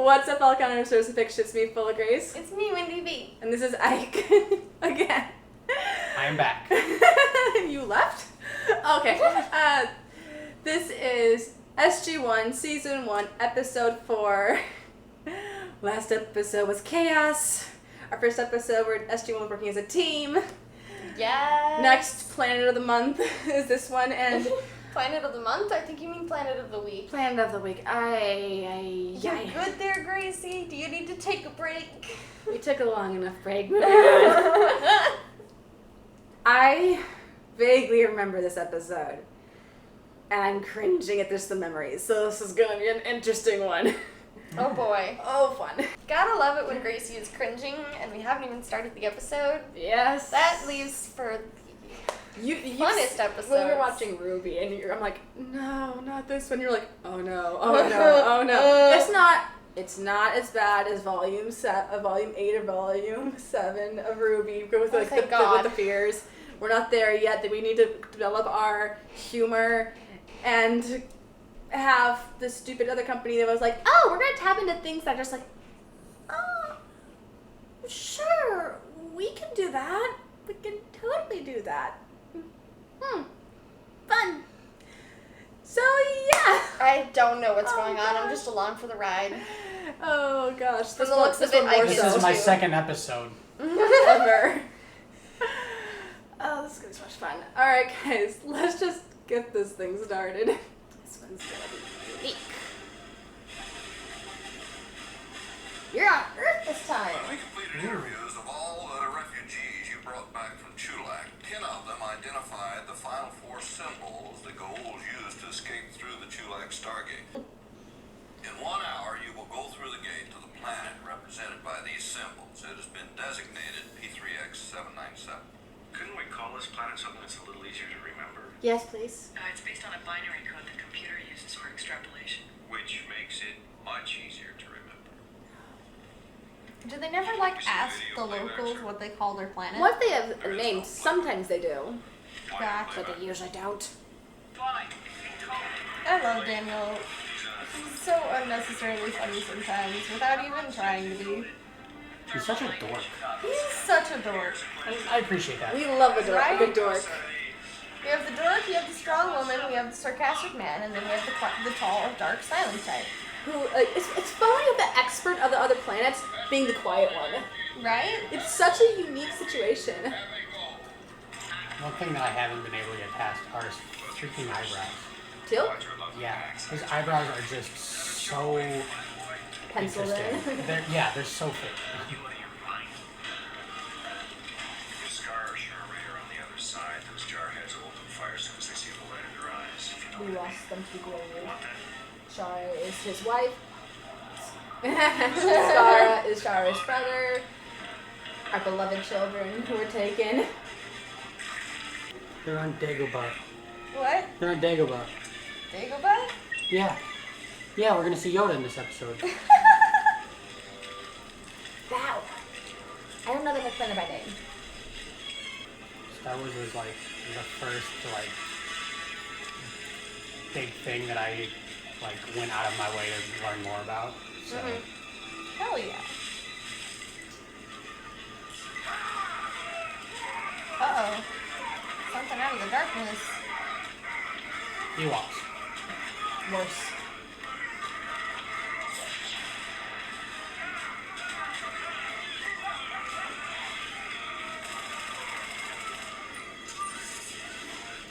What's up, all counters, and fiction? It's me, Full0Grace. It's me, Wendy B. And this is Ike. Again. I am back. You left? Okay. This is SG1, Season 1, Episode 4. Last episode was Chaos. Our first episode where SG1 was working as a team. Yes. Next, Planet of the Month is this one, and... Planet of the Month? I think you mean Planet of the Week. Planet of the Week. You good there, Gracie? Do you need to take a break? We took a long enough break. I vaguely remember this episode, and I'm cringing at just the memories, so this is going to be an interesting one. Oh boy. Oh, fun. Gotta love it when Gracie is cringing, and we haven't even started the episode. Yes. That leaves for you funnest episodes. When we were watching Ruby, and I'm like, no, not this one. You're like, oh no, oh no, oh no. It's not as bad as Volume 8 or Volume 7 of Ruby with with the fears. We're not there yet. That we need to develop our humor and have this stupid other company that was like, oh, we're gonna tap into things that are just like, oh, sure, we can do that. We can totally do that. Fun. So yeah. I don't know what's going on. I'm just along for the ride. Oh gosh. From the looks of it, this is my second episode. Ever. Oh, this is gonna be so much fun. Alright guys, let's just get this thing started. This one's gonna be unique. You're on Earth this time. We completed interviews of all the refugees you brought back from Chulak. 10 of them identified the final 4 symbols the ghouls used to escape through the Chulak Stargate. In 1 hour, you will go through the gate to the planet represented by these symbols. It has been designated P3X797. Couldn't we call this planet something that's a little easier to remember? Yes, please. It's based on a binary code the computer uses for extrapolation. Which makes it much easier to remember. Do they never, ask the locals what they call their planet? What if they have a name? Sometimes they do. Gotcha. But they usually don't. I love Daniel. He's so unnecessarily funny sometimes, without even trying to be. He's such a dork. He's such a dork. I appreciate that. We love a dork. Right? A good dork. We have the dork, we have the strong woman, we have the sarcastic man, and then we have the tall, dark, silent type. Who, it's funny with the expert of the other planets being the quiet one. Right? It's such a unique situation. One thing that I haven't been able to get past are his freaking eyebrows. Teal? Yeah, his eyebrows are just so Penciled in. interesting. They're so fake. Scars are right on the other side. Those jarheads will open fire as soon as they see the light in their eyes. If you We don't lost them to the glory. want that, Shara is his wife. Skara is Shara's brother. Our beloved children who were taken. They're on Dagobah. What? They're on Dagobah. Dagobah? Yeah. Yeah, we're gonna see Yoda in this episode. Wow. I don't know the planet by name. Star Wars was the first big thing that I went out of my way to learn more about. So Hell yeah. Uh-oh. Something out of the darkness. Ewoks. Worse.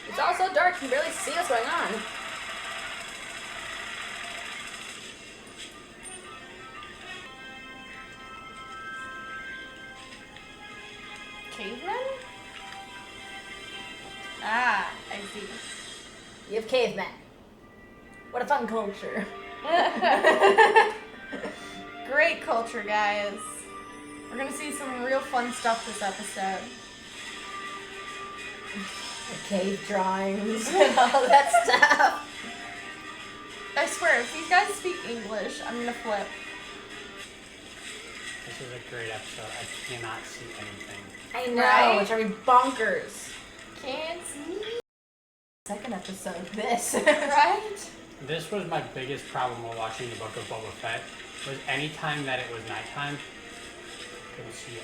It's all so dark, you can barely see what's going on. Cavemen? Ah, I see. You have cavemen. What a fun culture. Great culture, guys. We're gonna see some real fun stuff this episode. Cave drawings and all that stuff. I swear, if these guys speak English, I'm gonna flip. This is a great episode. I cannot see anything. I know, Right? it's already bonkers. Can't see. Second episode, this. Right? This was my biggest problem while watching the Book of Boba Fett, was any time that it was nighttime, couldn't see it.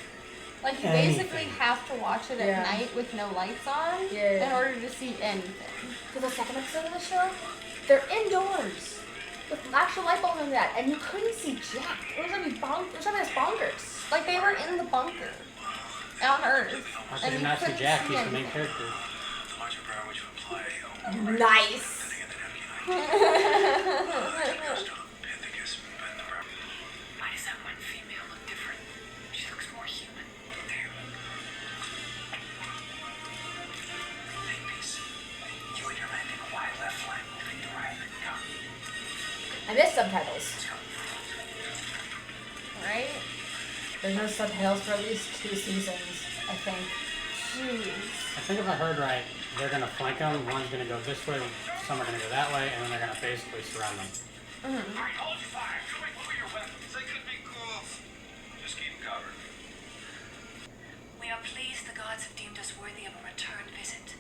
Like, you Anything. basically have to watch it at Yeah. night with no lights on Yeah. in order to see anything. For the second episode of the show, they're indoors with actual light bulbs and that, and you couldn't see jack. It was driving me bonkers. Like, they were in the bunker on Earth. How And could you you not see couldn't Jack? see He's the main anything. character. The larger power which would apply. Nice. Why does that one female look different? She looks more human. Damn. Hey, Peace. You and your landing a wide left flank. Moving to right. Yeah. I missed subtitles. Right? There's no subtitles for at least 2 seasons, I think. Jeez. I think if I heard right, they're gonna flank them. One's gonna go this way, some are gonna go that way, and then they're gonna basically surround them. Alright, hold your fire. Show me what are your weapons. They could be cool. Just keep them covered. We are pleased the gods have deemed us worthy of a return visit.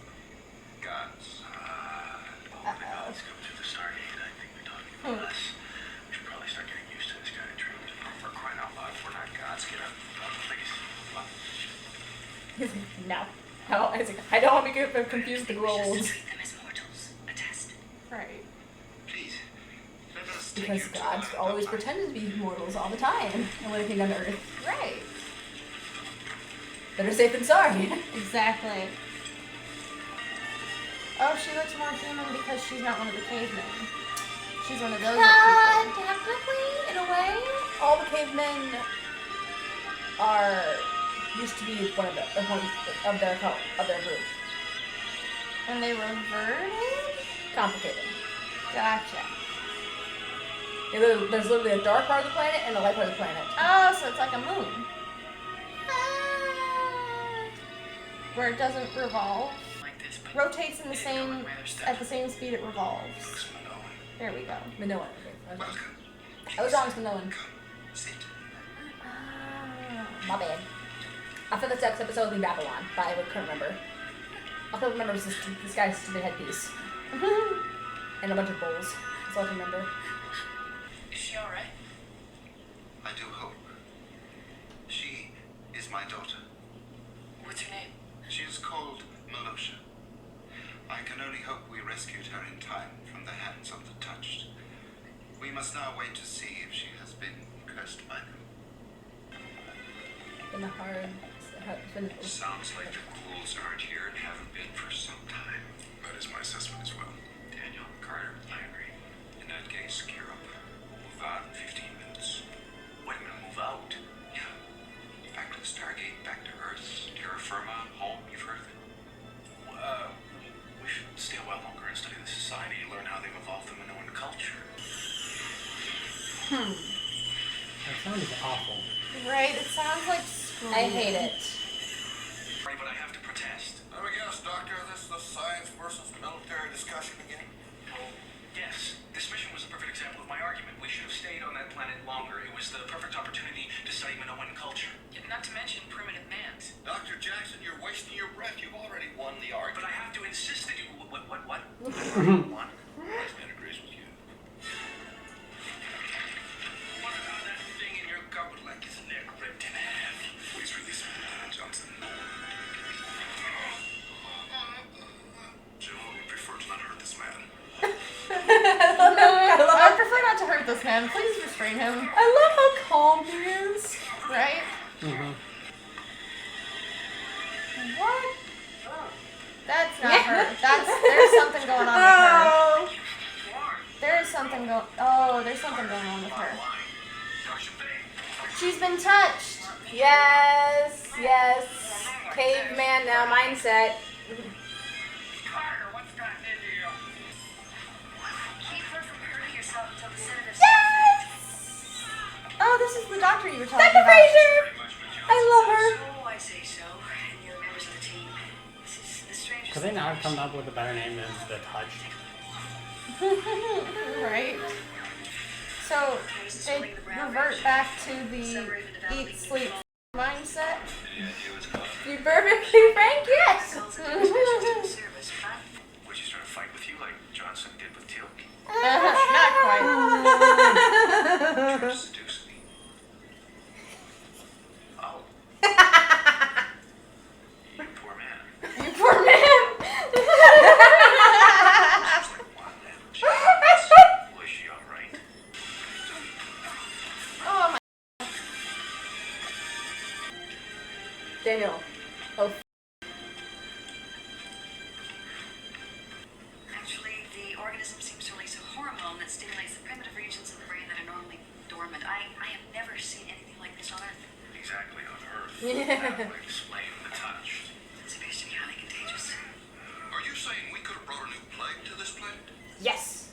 Gods. Well, the gods come through the Stargate. I think we're talking about us. We should probably start getting used to this kind of treatment. For crying out loud, we're not gods. Get up, please. What? He's like, no. No, I don't want to be confused with the We should roles. treat them as mortals. A test. Right. Please. Let us take Because you to gods the- always pretended to be mortals all the time. And when they came down to Earth, Right. better safe than sorry. Exactly. Oh, she looks more human because she's not one of the cavemen. She's one of those people. Technically, in a way, all the cavemen are used to be one of their group. And they reverted? Complicated. Gotcha. Yeah, there's literally a dark part of the planet and a light part of the planet. Oh, so it's like a moon. Where it doesn't revolve. Like this, but Rotates in the they don't same, know where they're stuck. at the same speed it revolves. Looks Minoan. There we go. Minoan. Okay. Welcome. I was wrong, it's Minoan. Sit. My bad. I thought this next episode would be Babylon, but I couldn't remember. All I could remember was this guy's stupid headpiece. And a bunch of bowls. That's all I can remember. Is she alright? I do hope. She is my daughter. What's her name? She is called Melosha. I can only hope we rescued her in time from the hands of the touched. We must now wait to see if she has been cursed by them. It's been a hard. It's been. Sounds like the ghouls aren't here and haven't been for some time. That is my assessment as well. Daniel, Carter, I agree. In that case, gear up. We'll move out in 15 minutes. Wait a minute, move out? Yeah. Back to the Stargate, back to Earth, terra firma, home, you've heard of it? We should stay a while longer and study the society, learn how they've evolved the Minoan culture. That sounds awful. Right, it sounds like scream. I hate it. Right, but I have to protest. Let me guess, Doctor, this is the science versus military discussion beginning? Oh, yes. This mission was a perfect example of my argument. We should have stayed on that planet longer. It was the perfect opportunity to study Minoan culture. Not to mention primitive mans. Dr. Jackson, you're wasting your breath. You've already won the But argument. I have to insist that you... What? One? Husband agrees with you. What about that thing in your goblet like his neck ripped in half? Please release me, Lieutenant Johnson. General, we prefer to not hurt this man. I prefer not to hurt this man. Please restrain him. I love how calm he is. Right? Mm-hmm. What? That's not her. There's something going on with her. Oh. There's something going on with her. Russian thing. She's been touched. Yes. Caveman now mindset. Carter, what's gotten into you? Keep her from hurting yourself until the sedative. Yes. Oh, this is the doctor you were talking Dr. about. Fraser. I love her. So I say so, and you're members of the team. This is the strangest. Could they not have come up with a better name than The Touched? Right? So, they revert back to the eat, sleep, mindset. You perfectly frank, yes. Service, right? Would you start a fight with you like Johnson did with Teal? Not quite. Seduce hormone that stimulates the primitive regions of the brain that are normally dormant. I have never seen anything like this on Earth. Exactly on Earth. That would explain the touch. It appears to be highly contagious. Are you saying we could have brought a new plague to this planet? Yes.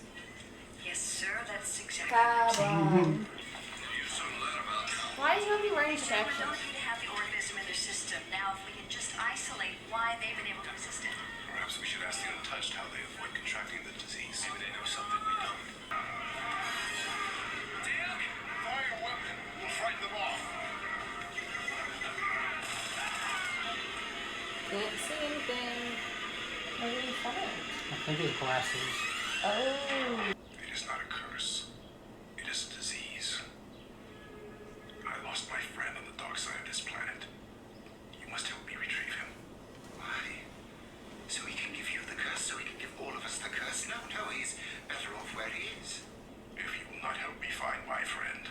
Yes, sir, that's exactly Problem. You soon learn about Why is nobody wearing They protection? don't appear to have the organism in their system. Now, if we can just isolate why they've been able to resist it. Perhaps we should ask the untouched how they avoid contracting the disease. Maybe they know something we don't. Dan, fire your weapon. We'll frighten them off. Can't see anything. What are you find? I think his glasses. Oh. It is not a curse. It is a disease. I lost my friend on the dark side of this planet. You must help me retrieve him. Why? So he can give you the curse, so he can give all of us the curse? No, he's better off where he is. If you will not help me find my friend,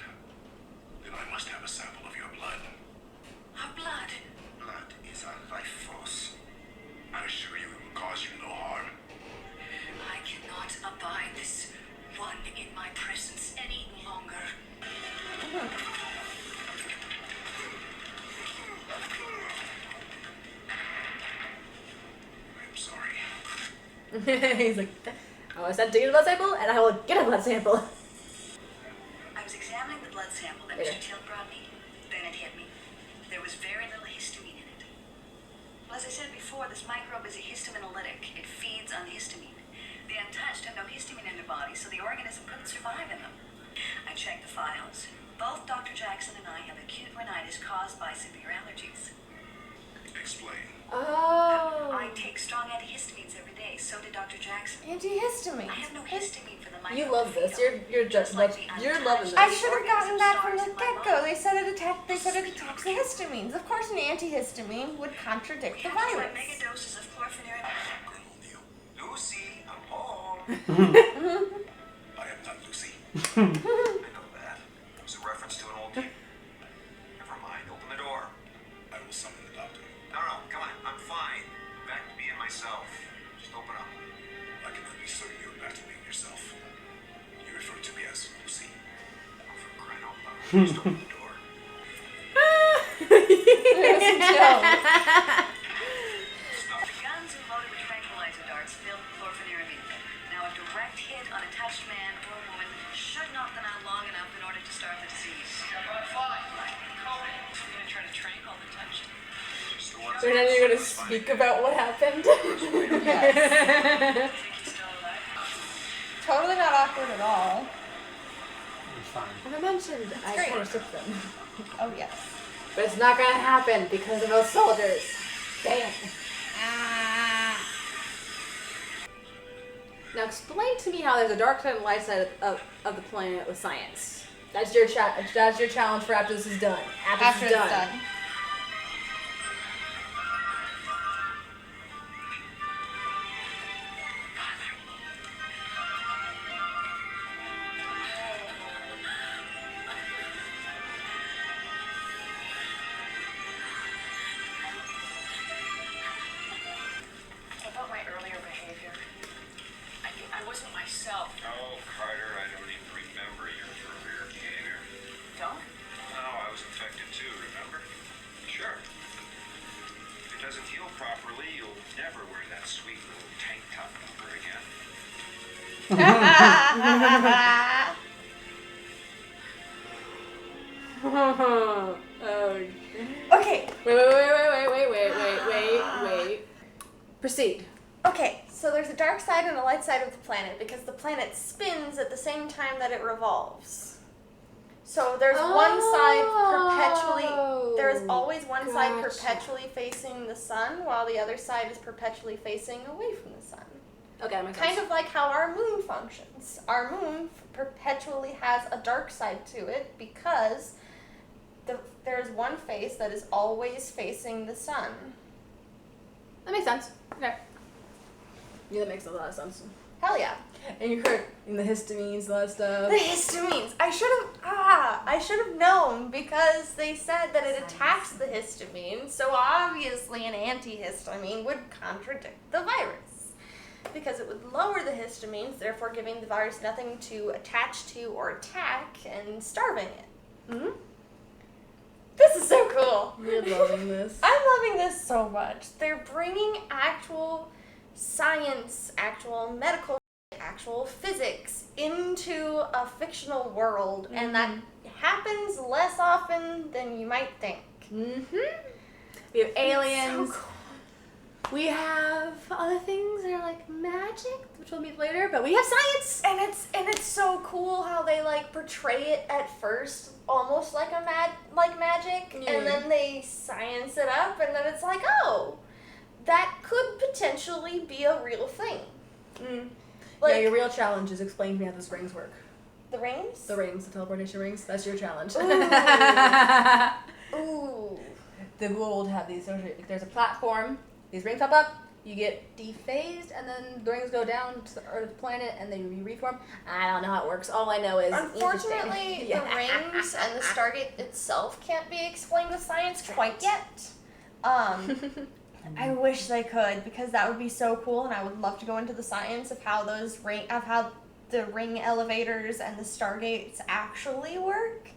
then I must have a sample of your blood. Our blood. Blood is our life force. I assure you it will cause you no harm. I cannot abide this one in my presence any longer. I'm sorry. He's like, I was sent to get a blood sample, and I will get a blood sample. I was examining the blood sample that Yeah. Mr. Till brought me. Then it hit me. There was very little histamine in it. Well, as I said before, this microbe is a histaminolytic. It feeds on histamine. The untouched have no histamine in their bodies, so the organism couldn't survive in them. I checked the files. Both Dr. Jackson and I have acute rhinitis caused by severe allergies. Explain. Oh. I take strong antihistamines every day. So did Dr. Jackson. Antihistamine. I have no histamine for the microbe. You love to this. feed on. You're just like like the you're untouched. loving I this. should have gotten that from the Organism stars in my get-go. body. They said they said it attacks the histamines. Of course, an antihistamine would contradict We the have to try virus. mega doses of chlorpheneric. Colonel Neal. Lucy, I'm home. I am not Lucy. I know that. It was a reference to an old game. Never mind, open the door. I will summon the doctor. No, come on, I'm fine. Back to being myself. Just open up. I can help you certain you're back to being yourself. You refer to me as Lucy. Oh, for crying out loud. Just open the door. The guns and loaded with tranquilizer darts filled with chlorpheneric. Now, a direct hit on a touched man or woman should knock them out long enough in order to start the disease. Step on 5. You're gonna try to tranquil the touched. Just the ones So now you're gonna speak about what happened. Yes. Think he's still alive? Totally not awkward at all. It's fine. As I mentioned, I great. kind of took them. Oh yes. But it's not gonna happen because of those soldiers. Damn. Ah. Now explain to me how there's a dark side and light side of the planet with science. That's your that's your challenge for after this is done. After this it's is done. About my earlier behavior. I wasn't myself. Oh, Carter, I don't even remember your earlier behavior. Don't? No, I was infected too, remember? Sure. If it doesn't heal properly, you'll never wear that sweet little tank top number again. Oh. Okay. Wait. Proceed. Okay, so there's a dark side and a light side of the planet because the planet spins at the same time that it revolves. So there's one side perpetually, there is always one side Gotcha. perpetually facing the sun while the other side is perpetually facing away from the sun. Okay, that makes Kind sense. of like how our moon functions. Our moon perpetually has a dark side to it because there's one face that is always facing the sun. That makes sense. Okay. Yeah, that makes a lot of sense. Hell yeah. And you heard in the histamines and all that stuff. The histamines. I should have known because they said that it attacks the histamine, so obviously an antihistamine would contradict the virus. because it would lower the histamines, therefore giving the virus nothing to attach to or attack and starving it. Mm-hmm. This is so cool. We're loving this. I'm loving this so much. They're bringing actual science, actual medical, actual physics into a fictional world, and that happens less often than you might think. Mm-hmm. We have aliens. So cool. We have other things that are like magic, which we'll meet later, but we have science. And it's so cool how they like portray it at first almost like magic, Yeah. and then they science it up, and then it's like, oh, that could potentially be a real thing. Yeah, your real challenge is explain to me how those rings work. The rings? The rings, the teleportation rings. That's your challenge. Ooh. Ooh. The world have these. There's a platform. These rings pop up. You get dephased, and then the rings go down to the Earth planet, and they reform. I don't know how it works. All I know is Unfortunately, yeah. the rings and the Stargate itself can't be explained with science quite yet. I wish they could, because that would be so cool, and I would love to go into the science of how the ring elevators and the Stargates actually work.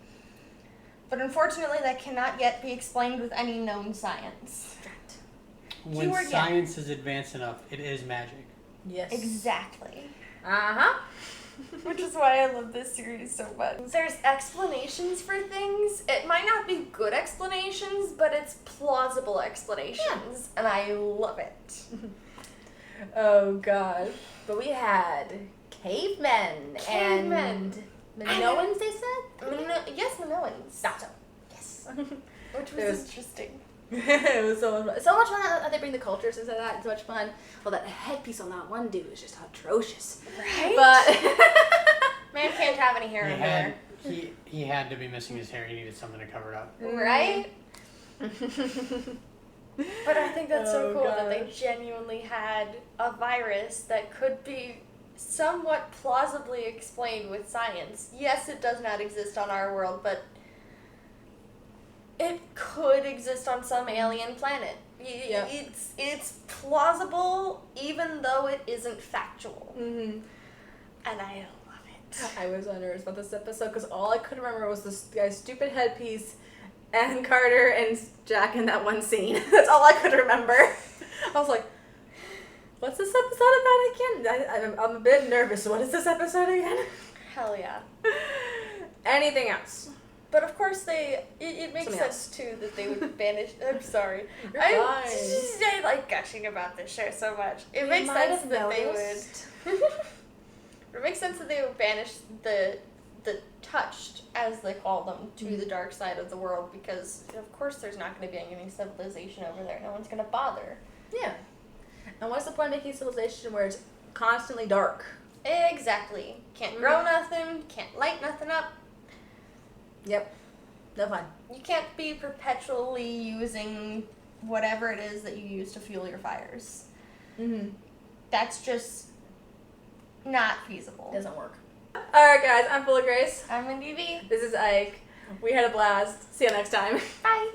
But unfortunately, that cannot yet be explained with any known science. When Keyword science is advanced enough, it is magic. Yes. Exactly. Uh-huh. Which is why I love this series so much. There's explanations for things. It might not be good explanations, but it's plausible explanations, and I love it. Oh, God. But we had cavemen. And Minoans, they said? Yes, Minoans. Not so. Yes. Which was interesting. It was so much fun how they bring the cultures into that. It's so much fun. Well, that headpiece on that one dude is just atrocious. Right? But Man can't have any hair in there. He had to be missing his hair. He needed something to cover it up. Right? But I think that's so Oh, cool that they gosh. genuinely had a virus that could be somewhat plausibly explained with science. Yes, it does not exist on our world, but it could exist on some alien planet. Yeah. It's plausible, even though it isn't factual. Mm-hmm. And I love it. I was so nervous about this episode because all I could remember was this guy's stupid headpiece and Carter and Jack in that one scene. That's all I could remember. I was like, what's this episode about again? I'm a bit nervous. What is this episode again? Hell yeah. Anything else? But of course it makes Something sense too that they would banish. I'm sorry. You're I like gushing about this show so much. It makes sense that they would. It makes sense that they would banish the touched, as they call them, to the dark side of the world, because of course there's not going to be any civilization over there. No one's going to bother. Yeah. And what's the point of making a civilization where it's constantly dark? Exactly. Can't grow nothing. Can't light nothing up. Yep. No fun. You can't be perpetually using whatever it is that you use to fuel your fires. Mm-hmm. That's just not feasible. Doesn't work. Alright guys, I'm Full of Grace. I'm in DV. This is Ike. We had a blast. See you next time. Bye.